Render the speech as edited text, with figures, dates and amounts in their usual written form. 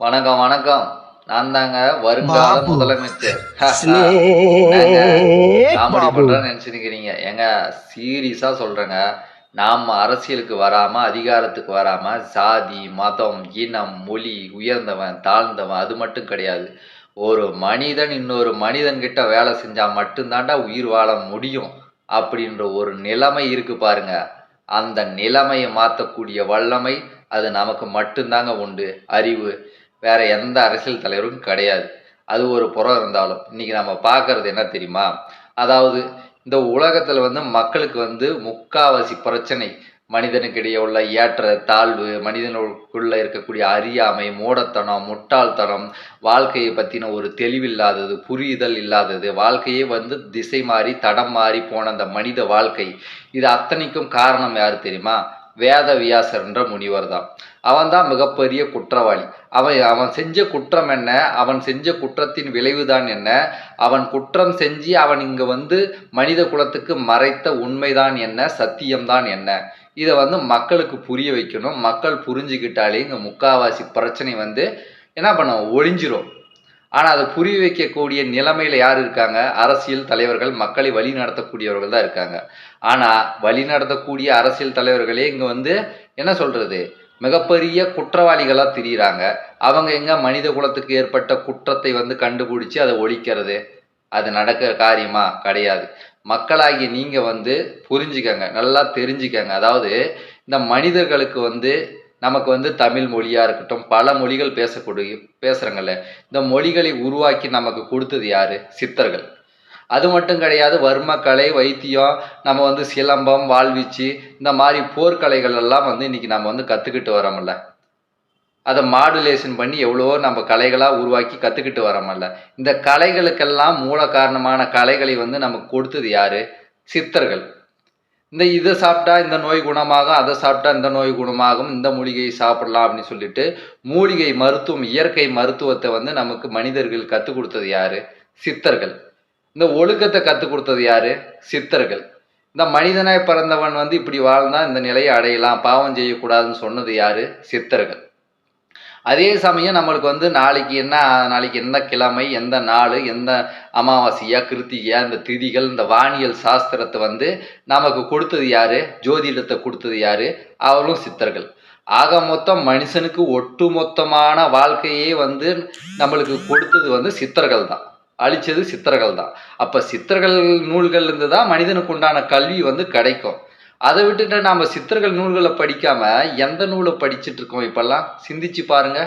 வணக்கம் வணக்கம். நான் தாங்க வருங்கால பாபு முதலமைச்சர். என்னங்க ஸ்னேக் காமெடி பாபு. பண்றேன்னு நினைச்சிருக்கிறீங்க? ஏங்க சீரியஸா சொல்றேங்க. நாம அரசியலுக்கு வராம, அதிகாரத்துக்கு வராம, சாதி, மதம், இனம், மொழி, உயர்ந்தவன், தாழ்ந்தவன் அது மட்டும் கிடையாது. ஒரு மனிதன் இன்னொரு மனிதன் கிட்ட வேலை செஞ்சா மட்டும் தான்டா உயிர் வாழ முடியும். அப்படின்ற ஒரு நிலைமை இருக்கு பாருங்க. அந்த நிலைமைய மாத்தக்கூடிய வல்லமை அது நமக்கு மட்டும் தாங்க உண்டு. அறிவு. வேற எந்த அரசியல் தலைவரும் கிடையாது. அது ஒரு புறம் இருந்தாலும், இன்னைக்கு நம்ம பார்க்கறது என்ன தெரியுமா? அதாவது இந்த உலகத்துல மக்களுக்கு முக்காவாசி பிரச்சனை. மனிதனுக்கிடையே உள்ள ஏற்ற தாழ்வு, மனிதனுக்குள்ள இருக்கக்கூடிய அறியாமை, மூடத்தனம், முட்டாள்தனம், வாழ்க்கையை பத்தின ஒரு தெளிவில்லாதது, புரிதல் இல்லாதது, வாழ்க்கையே திசை மாறி, தடம் மாறி போன அந்த மனித வாழ்க்கை. இது அத்தனைக்கும் காரணம் யாரு தெரியுமா? வேதவியாசர் என்ற முனிவர் தான். அவன் தான் மிகப்பெரிய குற்றவாளி. அவன் அவன் செஞ்ச குற்றம் என்ன? அவன் செஞ்ச குற்றத்தின் விளைவுதான் என்ன? அவன் குற்றம் செஞ்சு அவன் இங்க மனித குலத்துக்கு மறைத்த உண்மைதான் என்ன? சத்தியம்தான் என்ன? இதை மக்களுக்கு புரிய வைக்கணும். மக்கள் புரிஞ்சுக்கிட்டாலே இங்க முக்காவாசி பிரச்சனை என்ன பண்ணும்? ஒழிஞ்சிரும். ஆனா அதை புரிய வைக்கக்கூடிய நிலைமையில யார் இருக்காங்க? அரசியல் தலைவர்கள், மக்களை வழி நடத்தக்கூடியவர்கள் தான் இருக்காங்க. ஆனா வழி நடத்தக்கூடிய அரசியல் தலைவர்களே இங்க என்ன சொல்றது? மிகப்பெரிய குற்றவாளிகளா திரியிறாங்க. அவங்க எங்க மனித குலத்துக்கு ஏற்பட்ட குற்றத்தை கண்டுபிடிச்சு அதை ஒழிக்கிறது? அது நடக்கிற காரியமா? கிடையாது. மக்களாகிய நீங்க புரிஞ்சுக்கங்க, நல்லா தெரிஞ்சுக்கங்க. அதாவது இந்த மனிதர்களுக்கு நமக்கு தமிழ் மொழியா இருக்கட்டும், பல மொழிகள் பேசுறங்கல்ல. இந்த மொழிகளை உருவாக்கி நமக்கு கொடுத்தது யாரு? சித்தர்கள். அது மட்டும் கிடையாது. வர்மக்கலை, வைத்தியம், நம்ம சிலம்பம், வாழ்வீச்சு, இந்த மாதிரி போர்க்கலைகள் எல்லாம் இன்னைக்கு நம்ம கத்துக்கிட்டு வரோம்ல. அதை மாடுலேஷன் பண்ணி எவ்வளவோ நம்ம கலைகளாக உருவாக்கி கற்றுக்கிட்டு வரோமல்ல. இந்த கலைகளுக்கெல்லாம் மூல காரணமான கலைகளை நமக்கு கொடுத்தது யாரு? சித்தர்கள். இதை சாப்பிட்டா இந்த நோய் குணமாகும், அதை சாப்பிட்டா இந்த நோய் குணமாகும், இந்த மூலிகையை சாப்பிடலாம் அப்படின்னு சொல்லிட்டு மூலிகை மருத்துவம், இயற்கை மருத்துவத்தை நமக்கு மனிதர்கள் கற்றுக் கொடுத்தது யாரு? சித்தர்கள். இந்த ஒழுக்கத்தை கற்றுக் கொடுத்தது யாரு? சித்தர்கள். இந்த மனிதனாய் பிறந்தவன் இப்படி வாழ்ந்தா இந்த நிலையை அடையலாம், பாவம் செய்யக்கூடாதுன்னு சொன்னது யாரு? சித்தர்கள். அதே சமயம் நம்மளுக்கு நாளைக்கு என்ன கிழமை, எந்த நாள், எந்த அமாவாசையா, கிருத்திகையா, இந்த திதிகள், இந்த வானியல் சாஸ்திரத்தை நமக்கு கொடுத்தது யாரு? ஜோதிடத்தை கொடுத்தது யாரு? அவர்களும் சித்தர்கள். ஆக மொத்தம் மனுஷனுக்கு ஒட்டு மொத்தமான வாழ்க்கையே நம்மளுக்கு கொடுத்தது சித்தர்கள் தான். அழிச்சது சித்தர்கள் தான். அப்ப சித்தர்கள் நூல்கள் இருந்து தான் மனிதனுக்கு உண்டான கல்வி கிடைக்கும். அதை விட்டுட்டு நாம சித்தர்கள் நூல்களை படிக்காம எந்த நூலை படிச்சுட்டு இருக்கோம் இப்பெல்லாம்? சிந்திச்சு பாருங்க.